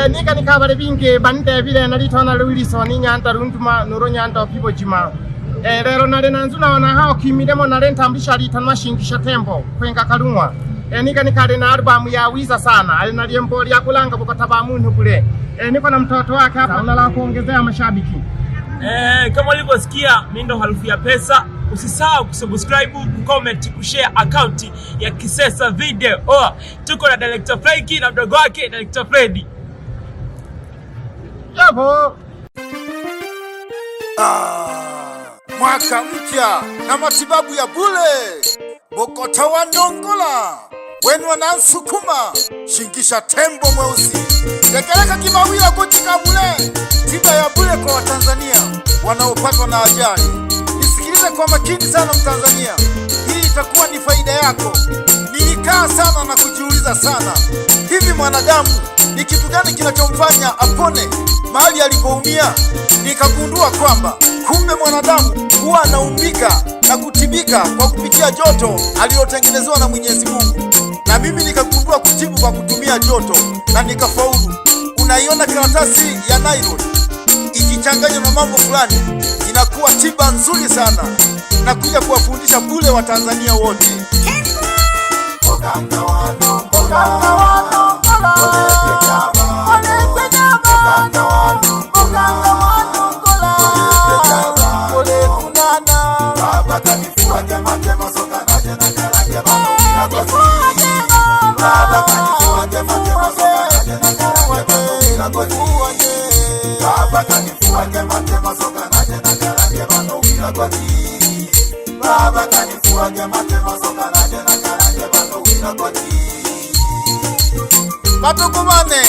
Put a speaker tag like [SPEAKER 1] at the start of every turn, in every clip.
[SPEAKER 1] nika nikabale binge bande bile nalitona Wilson nyanta runtuma nuro nyanta pibo jima lero nale nanzuna wana hao kimilemo nale ntambisha litanwa shingisha tembo kwenga kalunwa nika nikale na albamu ya wiza sana alinalie mboli ya kulanga kukataba muntu kule niko na mtoto wake hapa unala kuongezea mashabiki.
[SPEAKER 2] Kama ulivyosikia mindo harufu ya pesa, usisahau kusubscribe, kucomment, kushare account ya Kisesa Video. Tuko na Director Frankie na mdogo wake Director Freddy.
[SPEAKER 1] Yabo.
[SPEAKER 3] Mwaka mpya na matibabu ya bure. Bokota wa Ndongola. Wenu wanansukuma. Shingisha tembo mweusi. Tekeleka kimawila kutika bure. Tiba ya bure kwa Watanzania wanaopatwa na ajali. Nisikilize kwa makini sana Mtanzania. Hii itakuwa ni faida yako. Nilikaa sana na kujiuliza sana. Hivi mwanadamu ni kitu gani kinachomfanya apone mahali alipoumia? Nikagundua kwamba kumbe mwanadamu huwa anaumbika na kutibika kwa kupitia joto alilotengenezewa na Mwenyezi Mungu. Na mimi nikagundua kutibu kwa kutumia joto na nikafaulu. Unaiona karatasi ya nylon ikichanganywa na mambo fulani inakuwa tiba nzuri sana. Na kuja kuwafundisha bure wa Tanzania wote. Batukumane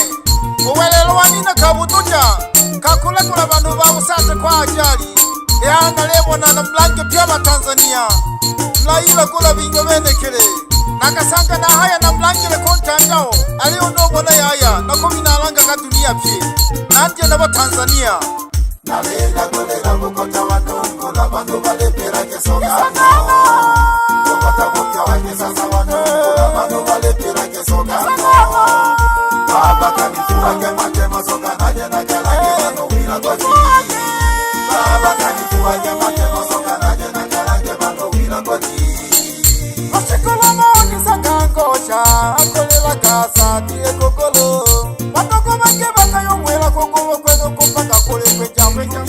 [SPEAKER 3] uwelelo wanina kabutuja kakulekula bandu bawusate kwa ajali ehanga lebona na mlange pya Tanzania mlaila kula bingo benekele nakasanga na haya na mlangile kontandao alio ndobona yaya nakominalanga ka dunia pye nantie na Tanzania nalela golela Bokota wa Ndongola bandu balepera kesoga Bokota bokya wake sasa wa Ndongola bandu balepera kesoga Baba kanifua kema kema soka naje na kalage bano wila goji Baba kanifua kema kema soka naje na kalage bano wila goji Mashikola moni saka ngosha akolela kasa tie kokolo Watoko bake bakayo mwela kokolo kweno kupaka kule kweja mweja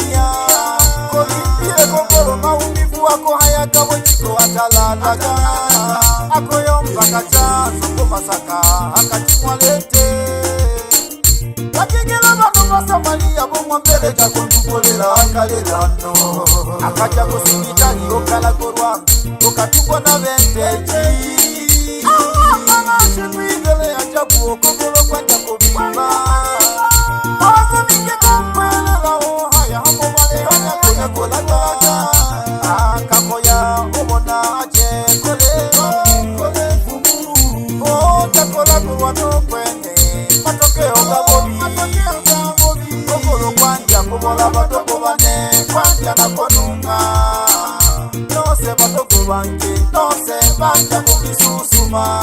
[SPEAKER 3] Kolipile kokolo maumivu wako haya kawe chiko atalalaga Akoyo mpaka cha soko masaka akatimwalete Akigela bano basamalia bomwa mbele jako ndukolera akalelano Akaja kusikitani okala korwa okatubwa na benteji Mama shimwigele ajabu okogolo kwa jako bimba Awaza minge kumpwele lao haya hamo wale haya kwenye kola gaga Akakoya obona aje kole fumu Takola kuwa nukwene matokeo gabobi Okolo kwanja kubola batoko bane kwanja na konunga Nose batoko bange nose banja kumisusuma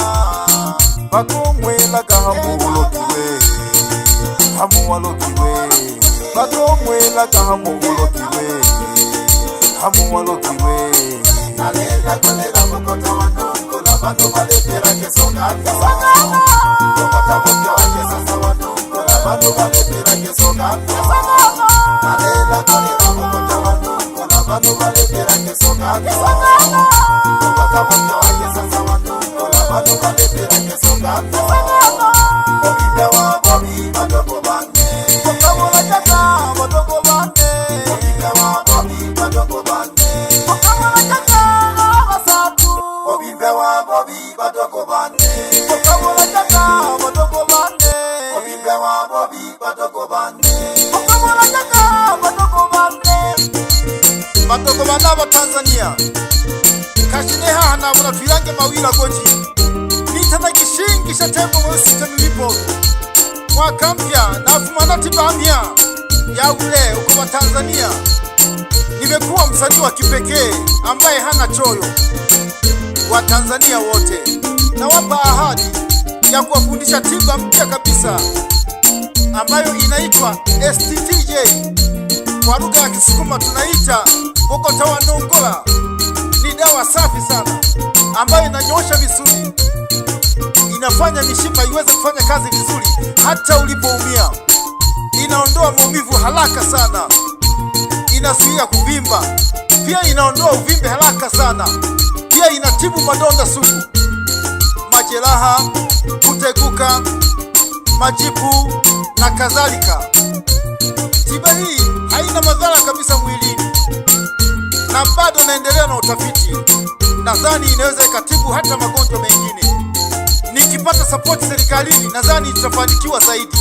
[SPEAKER 3] Bakumwela gahamulokiwe Hamuwalokiwe Bakumwela gahamulokiwe Hamuwalokiwe Nalela kolela Bokota wa Ndongola bandu balepera kesoga Bokota bokya wake sasa wa Ndongola bandu balepera kesoga Nalela kolela Bokota wa Ndongola bandu balepera kesoga Bokota bokya wake sasa wa Ndongola bandu balepera kesoga Obida wa bobi badoko bane Okamola chaka badoko bane Obida wa bobi badoko bane Okamola chaka basatu Obida wa bobi badoko bane Okamola chaka badoko bane Obida wa bobi badoko bane Okamola chaka badoko bane Badoko bana ba Tanzania Kashine hana wana tuyange mawila goji Nitata kishingisha tembo mwesita nilipo Mwaka mpya na afumana tiba mpya ya ule uko wa Tanzania Nimekuwa msanii wa kipekee ambaye hana choyo wa Tanzania wote Na wapa ahadi ya kuwafundisha tiba mpya kabisa
[SPEAKER 4] ambayo inaitwa STTJ, kwa lugha ya Kisukuma tunaita Bokota wa Ndongola. Ni dawa safi sana ambayo inanyosha misuli, inafanya mishipa iweze kufanya kazi vizuri hata ulipoumia, inaondoa maumivu haraka sana, inazuia kuvimba, pia inaondoa uvimbe haraka sana, pia inatibu madonda sugu, majeraha, kuteguka, majipu na kadhalika. Tiba hii haina madhara kabisa mwilini na bado naendelea na utafiti. Nadhani inaweza ikatibu hata magonjwa mengine. Nikipata support serikalini, nadhani tutafanikiwa zaidi.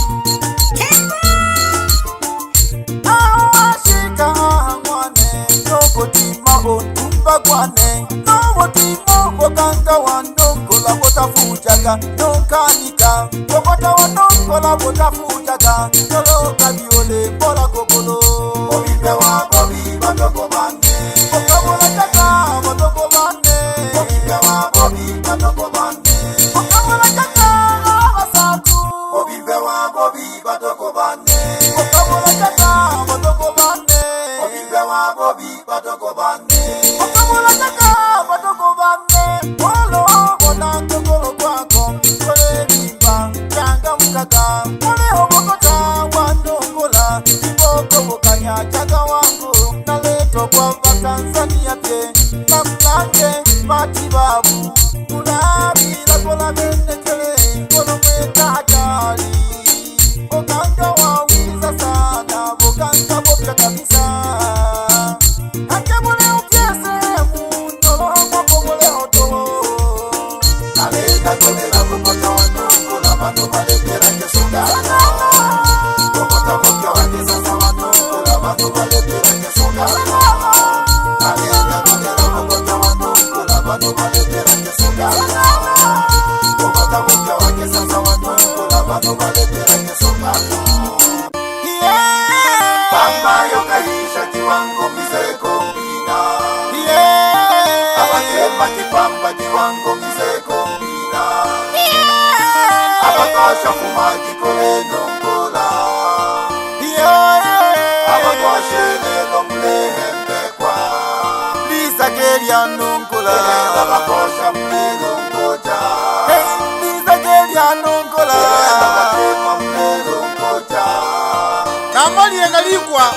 [SPEAKER 4] Namali engalikwa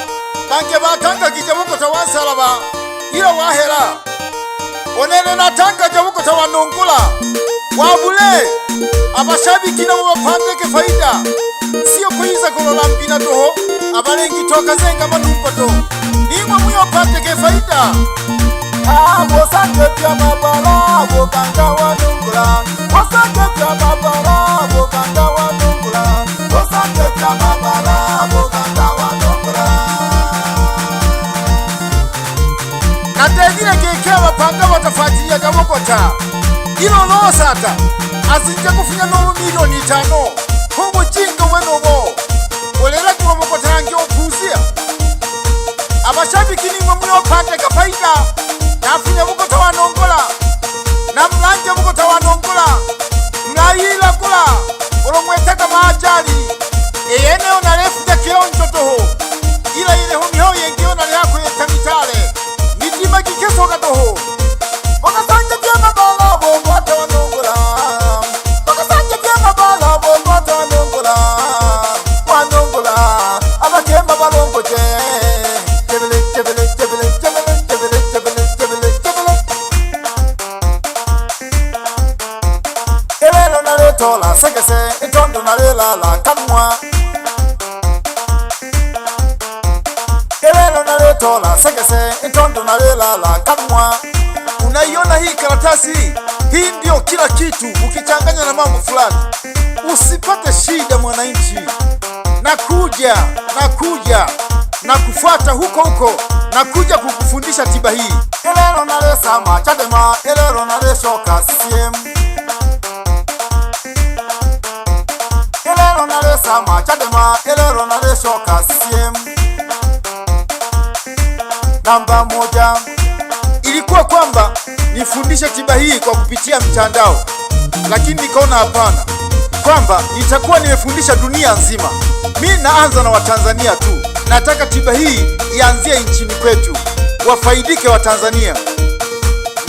[SPEAKER 4] bange batanga kijabukota wansalaba ila wahera onene natanga jabukota wa Ndongola wabule abashabiki nabo bapandeke faida sio kuiza kolola mpina toho abalengi toka zenga manukoto nimwe muyo pandeke faida. Wasante pya mabala wokanga wa Ndongola, wasante pya mabala wokanga wa Ndongola, wasante pya mabala wokanga wa Ndongola. Natendile kekewa panga watafuatilia Kabokota ilo losata azinja kufinya no milioni 5 humo jinga wenogo olera kwa Kabokota yange opuzia abashabiki nimwe muyo pandeke faida nafunya Bokota wa Ndongola na mlanje Bokota wa Ndongola mlayila kula olomwetaka maajali eyeneo nalefuja kionjo toho ila ile homiho yengeo naliyako yetamitale nidima kikesoka toho wakasanja pya mabala Bokota wa Ndongola, wakasanja pya mabala Bokota wa Ndongola, wa Ndongola abakemba balongoje tebele tebele tebele tebele tebele tebele tebele tebele elelo naletola sekese itondo nalela kanwa elelo naletola sekese itondo nalela kanwa. Unaiona hii karatasi hii ndio kila kitu, ukichanganya na mambo fulani usipate shida mwananchi. Nakuja na kufuata huko na kuja kukufundisha tiba hii. Elero nalesa Chadema, elero naleshoka CCM, elero nalesa Chadema, elero naleshoka CCM. Namba moja ilikuwa kwamba nifundishe tiba hii kwa kupitia mtandao, lakini nikaona hapana, kwamba nitakuwa nimefundisha dunia nzima. Mi naanza na Watanzania tu. Nataka tiba hii ianzie nchini kwetu, wafaidike Watanzania.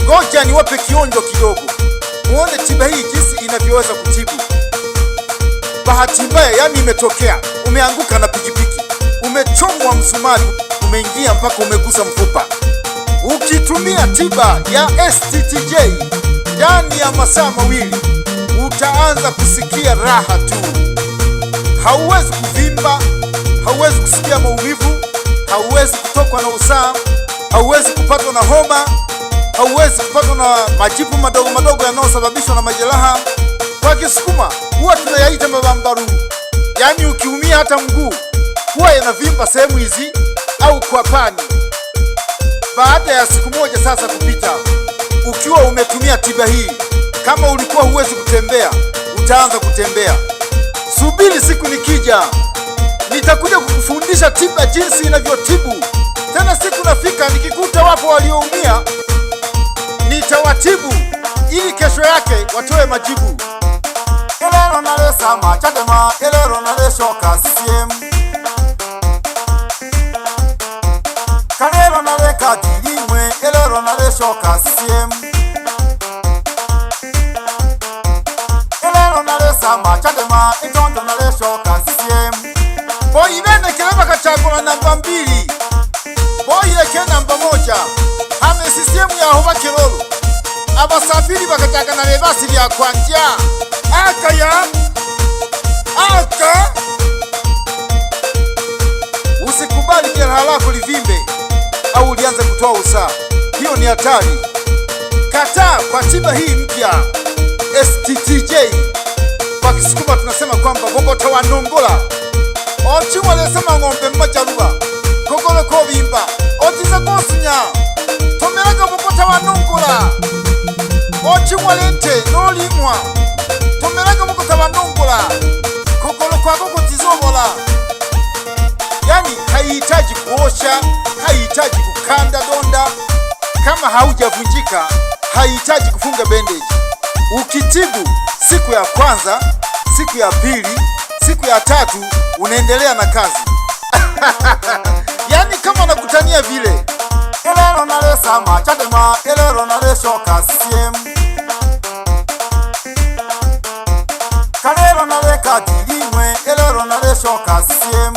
[SPEAKER 4] Ngoja niwape kionjo kidogo, muone tiba hii jinsi inavyoweza kutibu. Bahati mbaya yani imetokea, umeanguka na pikipiki, umechomwa msumari, umeingia mpaka umegusa mfupa. Ukitumia tiba ya STTJ ndani ya masaa mawili utaanza kusikia raha tu. Hauwezi kuvimba, hauwezi kusikia maumivu, hauwezi kutokwa na usaha, hauwezi kupatwa na homa, hauwezi kupatwa na majipu madogo madogo yanayosababishwa na majeraha. Kwa Kisukuma huwa tunayaita mabambaru. Yaani ukiumia hata mguu huwa yanavimba sehemu hizi au kwa pani. Baada ya siku moja sasa kupita, ukiwa umetumia tiba hii, kama ulikuwa huwezi kutembea, utaanza kutembea. Subiri siku nikija, nitakuja kukufundisha tiba jinsi inavyotibu. Tena siku nafika nikikuta wapo walioumia, nitawatibu ili kesho yake watoe majibu.
[SPEAKER 3] Elero nalesama Chadema, elero naleshoka CCM, kalero naleka Kilimwe, elero naleshoka CCM, elero nalesama Chadema, itondo naleshoka CCM.
[SPEAKER 4] Boyibene keleba kachagula namba 2, boyileke namba 1. Hame CCM ya hoba Kilolo, abasafiri bakajaga na bebasi bya kwanja. Aka usikubali jeraha lako livimbe au ulianze kutoa usaha, hiyo ni hatari. Kataa kwa tiba hii mpya STTJ. Kwa Kisukuma tunasema kwamba Bogota wa Nongola ochimwa lesema ng'ombe mmacharuba kokole kovimba otiza kosunya tomeraga Bogota wa Nongola ochimwa lente nolimwa tomeraga Bogota wa Nongola kokolo kwako kutizobola. Yani haihitaji kuosha, haihitaji kukanda donda. Kama haujavunjika haihitaji kufunga bandage. Ukitibu siku ya kwanza, siku ya pili, siku ya tatu unaendelea na kazi. Yani kama nakutania vile.
[SPEAKER 3] Elero nalesama Chadema, elero naleshoka CCM, kalero naleka Kilimwe, elero naleshoka CCM,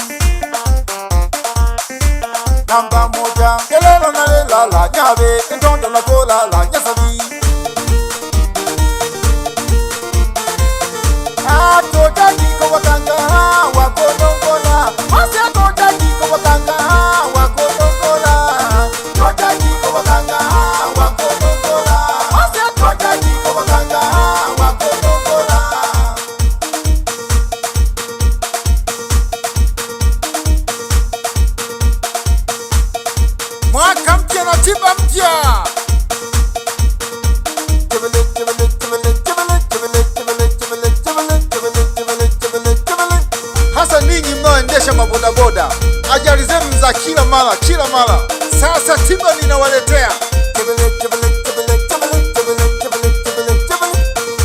[SPEAKER 3] namba 1 elero nalela Nyabe, itondo nakola la Nyasabi. Atotandiko wakanga wakonongola, masi atotandiko wakanga wakonongola, atotandiko wakanga wakonongola, masi atotandiko wakanga wakonongola.
[SPEAKER 4] Mwaka mpya na tiba mpya. Hasa ninyi mnaoendesha mabodaboda, ajali zenu za kila mara. Sasa tiba ninawaletea.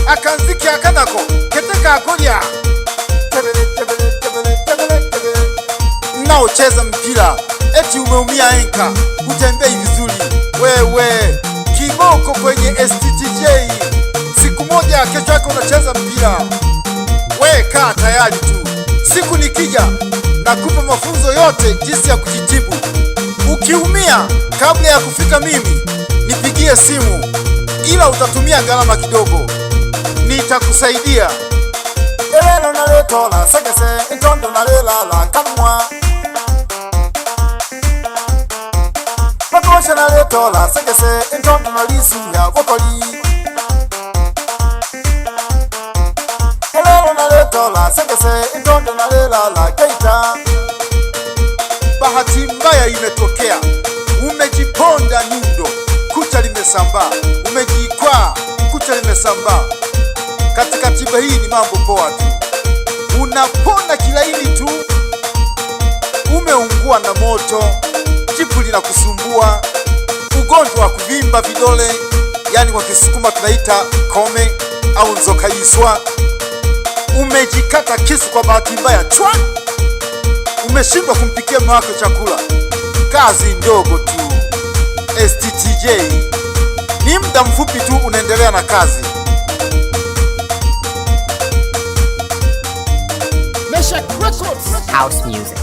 [SPEAKER 4] Akanziki akanako keteka akolia. Mnaocheza mpira eti umeumia enka, hutembei vizuri, wewe kiboko kwenye STTJ. Siku moja kesho yako unacheza mpira. We kaa tayari tu, siku nikija nakupa mafunzo yote jinsi ya kujitibu. Ukiumia kabla ya kufika mimi nipigie simu, ila utatumia gharama kidogo, nitakusaidia.
[SPEAKER 3] Elero naletola sekese, itondo nalela Kamwa, pakosha naletola sekese, itondo nalisia Bokoli. Elero naletola sekese, itondo nalela Geita.
[SPEAKER 4] Bahati mbaya imetokea, umejiponda nyundo, kucha limesambaa, umejikwaa, kucha limesambaa. Katika tiba hii ni mambo poa tu, unapona kilaini tu. Umeungua na moto, jipu linakusumbua, ugonjwa wa kuvimba vidole, yani kwa Kisukuma tunaita kome au nzoka yiswa. umejikata kisu kwa bahati mbaya chwa, umeshindwa kumpikia mume wako chakula. Kazi ndogo tu. STTJ ni muda mfupi tu unaendelea na kazi.
[SPEAKER 1] Meshach Records.
[SPEAKER 5] House music.